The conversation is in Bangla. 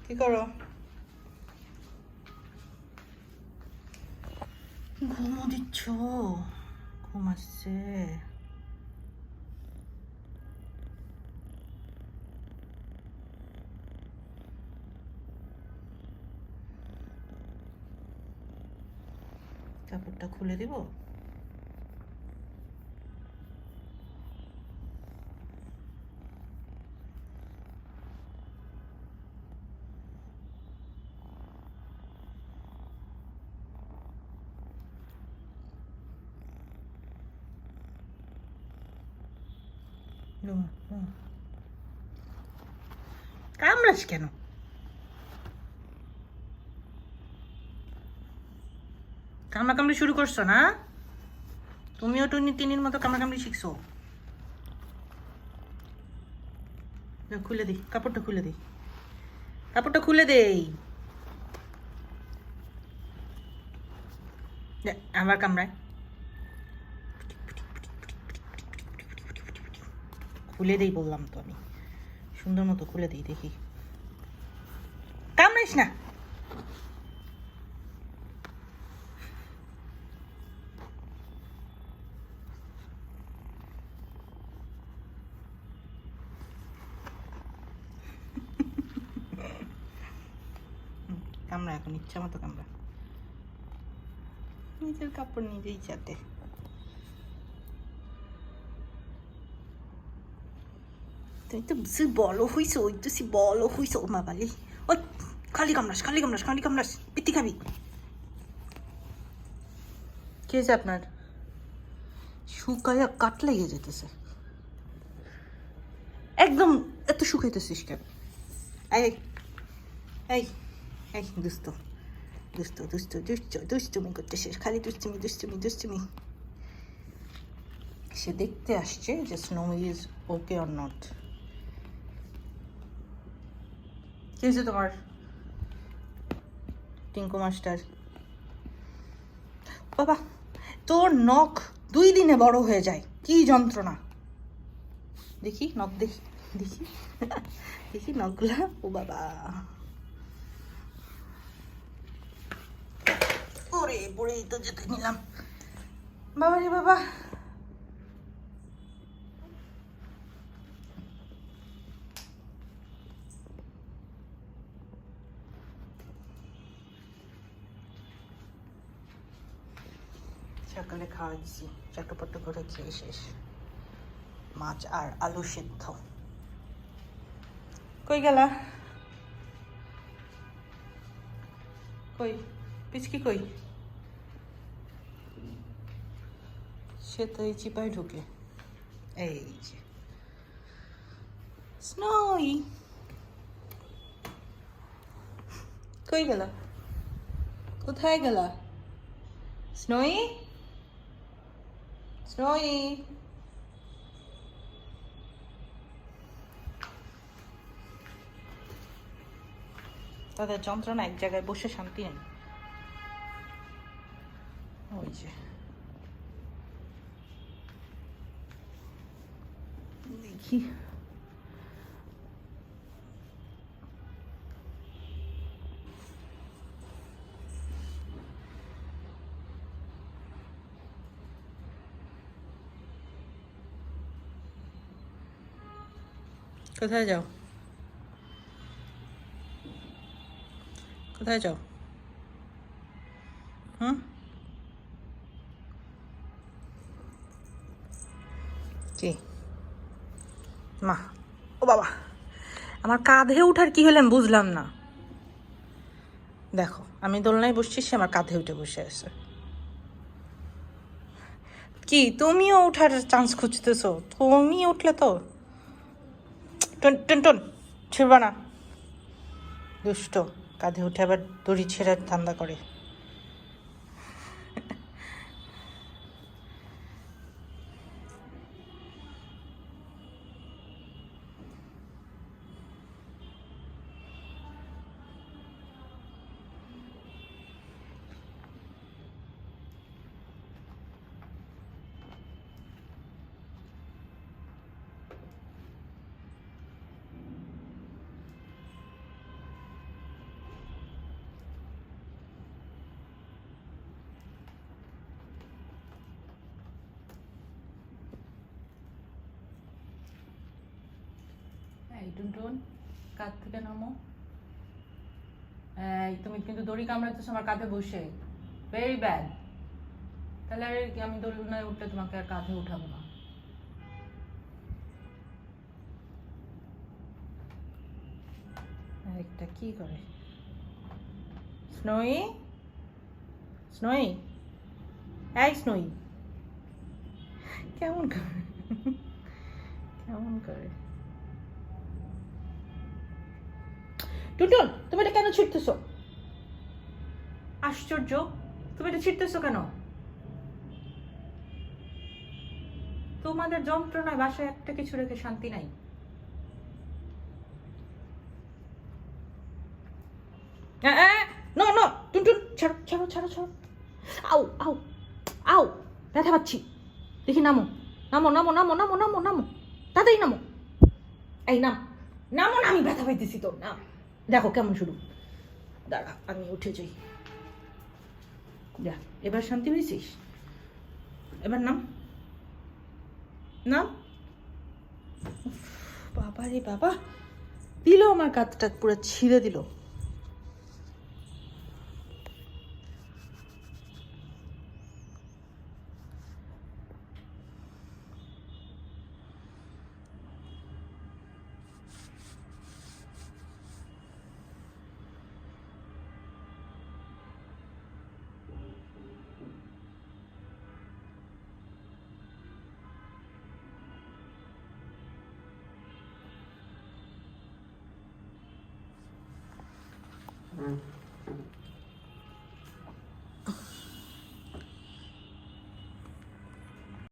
কি করো? ঘুমো দিচ্ছ? ঘুম আসছে? কাপড়টা খুলে দিব? কামড়াস কেন? কামড়াকামড়ি শুরু করছো না? তুমিও টুনি টিনির মতো কামড়াকামড়ি শিখছো? খুলে দিই, কাপড়টা খুলে দিই, কাপড়টা খুলে দেই। আবার কামড়ায়। খুলে দেই বললাম তো আমি, সুন্দর মতো খুলে দিই। দেখি, কামড়াইস না। কামড়া, এখন ইচ্ছা মতো কামড়া। নিজের কাপড় নিজেই চাটে। তুই তো বলো হইছো, ওই তো বলো হইছো ও মাবালি। ওই খালি কামড়াস, খালি কামড়াস, খালি কামড়াস, পিত্তি খাবি। কি হয়েছে আপনার? শুকাইয়া কাট লেগে যেতেছে একদম। এত শুকাইতেছিস কেন? এই এই এই দুষ্ট দুষ্ট দুষ্ট দুষ্ট দুষ্টুমি করতেছিস, খালি দুষ্টুমি দুষ্টুমি দুষ্টুমি। সে দেখতে আসছে যে snow is okay or not. কি হয়েছে তোমার টিঙ্কু মাস্টার? বাবা, তোর নখ 2 দিনে বড় হয়ে যায়, কি যন্ত্রণা। দেখি নখ, দেখি দেখি দেখি নখগুলা। ও বাবা, ওরে পড়েই তো যেতে নিলাম। বাবা রে বাবা, সকালে খাওয়া দিছি, চটপট করে খেয়ে শেষ। মাছ আর আলু সিদ্ধ। কই গেলা? কই পিচকি কই? সে তো এই চিপায় ঢুকে। এই যে স্নোই, কই গেলা? কোথায় গেলা স্নোই? স্নোই, তাদের যন্ত্রণা এক জায়গায় বসে শান্তি নেই। ওই যে দেখি, কোথায় যাও? কোথায় যাও? হুম, কি মা? ও বাবা, আমার কাঁধে উঠার কি হলে আমি বুঝলাম না। দেখো, আমি দোলনায় বসছি, সে আমার কাঁধে উঠে বসে আছে। কি তুমিও উঠার চান্স খুঁজতেছো? তুমি উঠলে তো টন টন টন ছিড়বা না। দুষ্ট, কাঁধে উঠে আবার দড়ি ছেঁড়ার ধান্দা করে। এই টুনটুন, কাঁধ থেকে নামো। এই তুমি কিন্তু দড়ি কামড়াতেছো আমার কাঁধে বসে, ভেরি ব্যাড। তাহলে আর আমি দোলনায় উঠলে তোমাকে আর কাঁধে উঠাবো না। একটা কি করে স্নোই, স্নোই, এই স্নোই, কেমন করে, কেমন করে। টুটুন, তুমি এটা কেন ছিঁড়তেছো? আশ্চর্য, তুমি এটা ছিঁড়তেছো কেন? তোমাদের যন্ত্রণায় বাসায় একটা কিছু রেখে শান্তি নাই। নো নো, টুনটুন ছাড়ো ছাড়ো ছাড়ো ছাড়ো। আউ আউ আউ, ব্যথা পাচ্ছি। দেখি নামো, নামো নামো নামো নামো নামো নামো, তাড়াতাড়ি নামো। এই নাম, নামো না, আমি ব্যথা পাইতেছি তো। না, দেখো কেমন শুরু। দাঁড়া, আমি উঠে যাই। যা, এবার শান্তি পেয়েছিস? এবার নাম, নাম। বাবা রে বাবা, দিল আমার কাঁধটা পুরো ছিঁড়ে দিল।